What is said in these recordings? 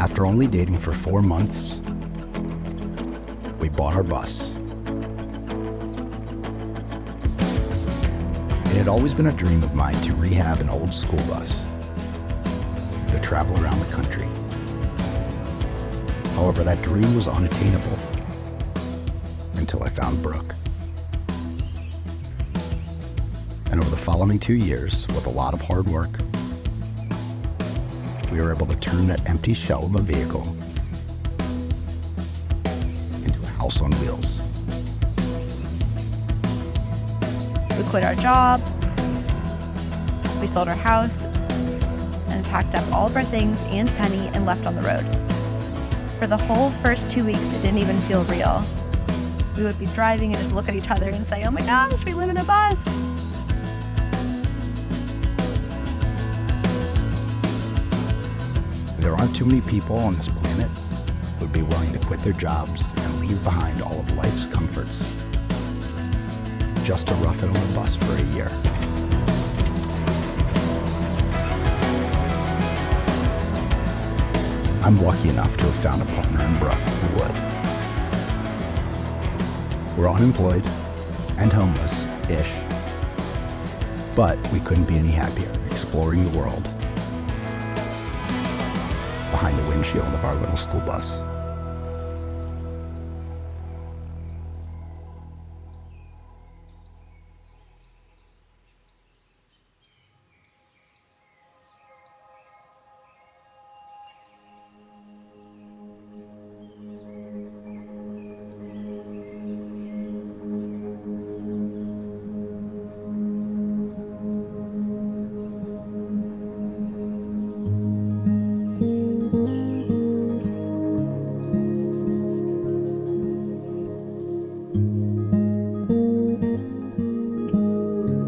After only dating for 4 months, we bought our bus. It had always been a dream of mine to rehab an old school bus, to travel around the country. However, that dream was unattainable until I found Brooke. And over the following 2 years, with a lot of hard work, we were able to turn that empty shell of a vehicle into a house on wheels. We quit our job, we sold our house, and packed up all of our things and Penny and left on the road. For the whole first 2 weeks, it didn't even feel real. We would be driving and just look at each other and say, oh my gosh, we live in a bus. There aren't too many people on this planet who would be willing to quit their jobs and leave behind all of life's comforts just to rough it on the bus for a year. I'm lucky enough to have found a partner in Brooke who would. We're unemployed and homeless-ish, but we couldn't be any happier exploring the world behind the windshield of our little school bus.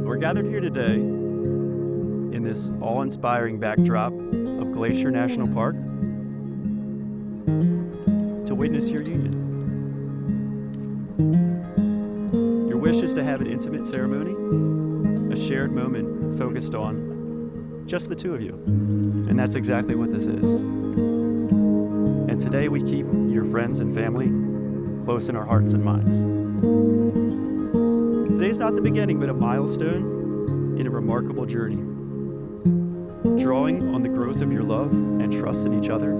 We're gathered here today in this awe-inspiring backdrop of Glacier National Park to witness your union. Your wish is to have an intimate ceremony, a shared moment focused on just the two of you. And that's exactly what this is. And today we keep your friends and family close in our hearts and minds. Today's not the beginning, but a milestone in a remarkable journey. Drawing on the growth of your love and trust in each other,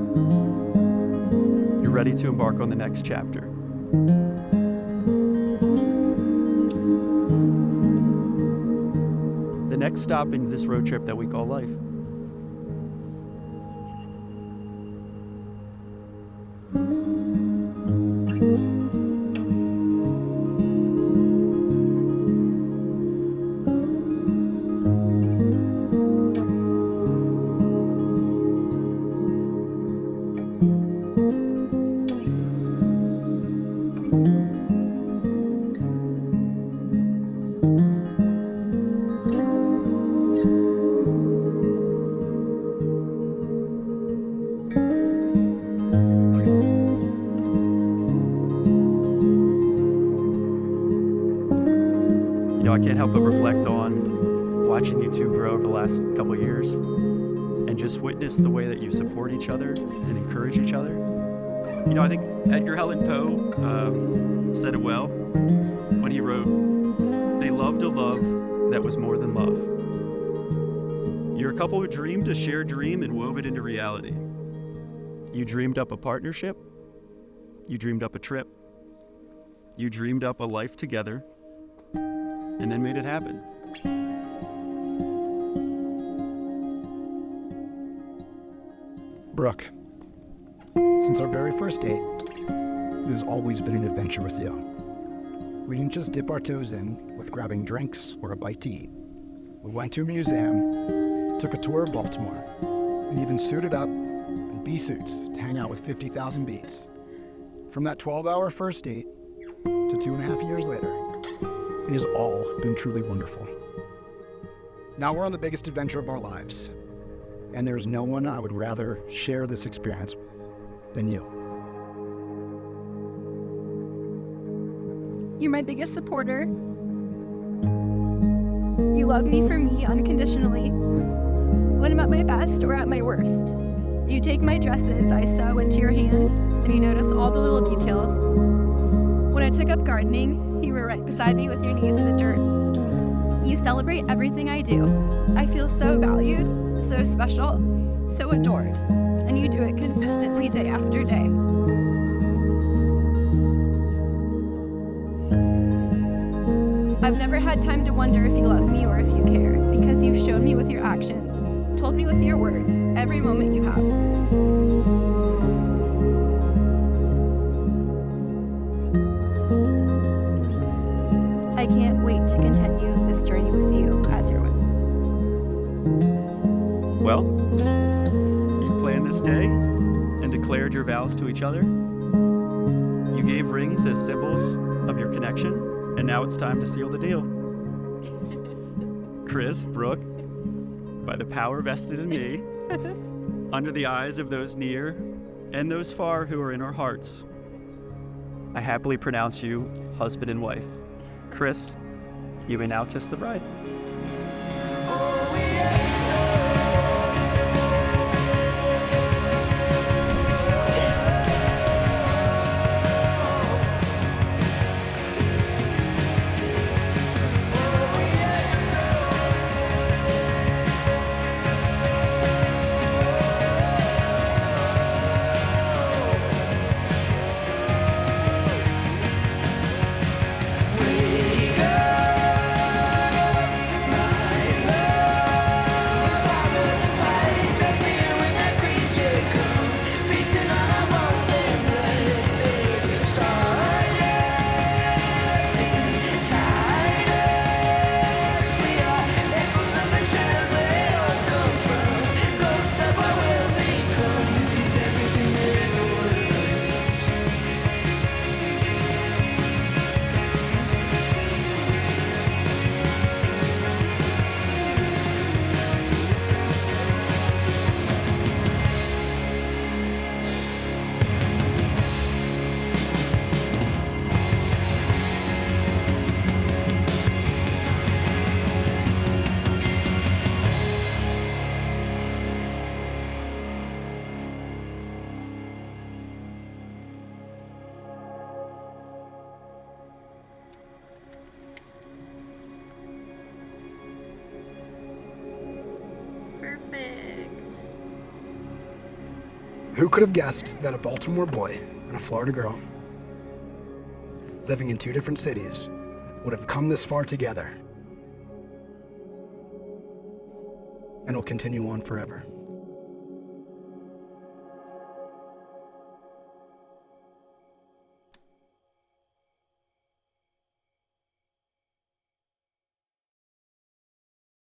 you're ready to embark on the next chapter. The next stop in this road trip that we call life. I can't help but reflect on watching you two grow over the last couple of years and just witness the way that you support each other and encourage each other. I think Edgar Allan Poe said it well when he wrote, "They loved a love that was more than love." You're a couple who dreamed a shared dream and wove it into reality. You dreamed up a partnership. You dreamed up a trip. You dreamed up a life together. And then made it happen. Brooke, since our very first date, it has always been an adventure with you. We didn't just dip our toes in with grabbing drinks or a bite to eat. We went to a museum, took a tour of Baltimore, and even suited up in bee suits to hang out with 50,000 bees. From that 12-hour first date to 2.5 years later, it has all been truly wonderful. Now we're on the biggest adventure of our lives, and there's no one I would rather share this experience with than you. You're my biggest supporter. You love me for me unconditionally, when I'm at my best or at my worst. You take my dresses I sew into your hands, and you notice all the little details. When I took up gardening, you were right beside me with your knees in the dirt. You celebrate everything I do. I feel so valued, so special, so adored, and you do it consistently day after day. I've never had time to wonder if you love me or if you care, because you've shown me with your actions, told me with your words, every moment you have. I can't wait to continue this journey with you as your wife. Well, you planned this day and declared your vows to each other. You gave rings as symbols of your connection, and now it's time to seal the deal. Chris, Brooke, by the power vested in me, under the eyes of those near and those far who are in our hearts, I happily pronounce you husband and wife. Chris, you may now kiss the bride. Who could have guessed that a Baltimore boy and a Florida girl, living in two different cities, would have come this far together and will continue on forever?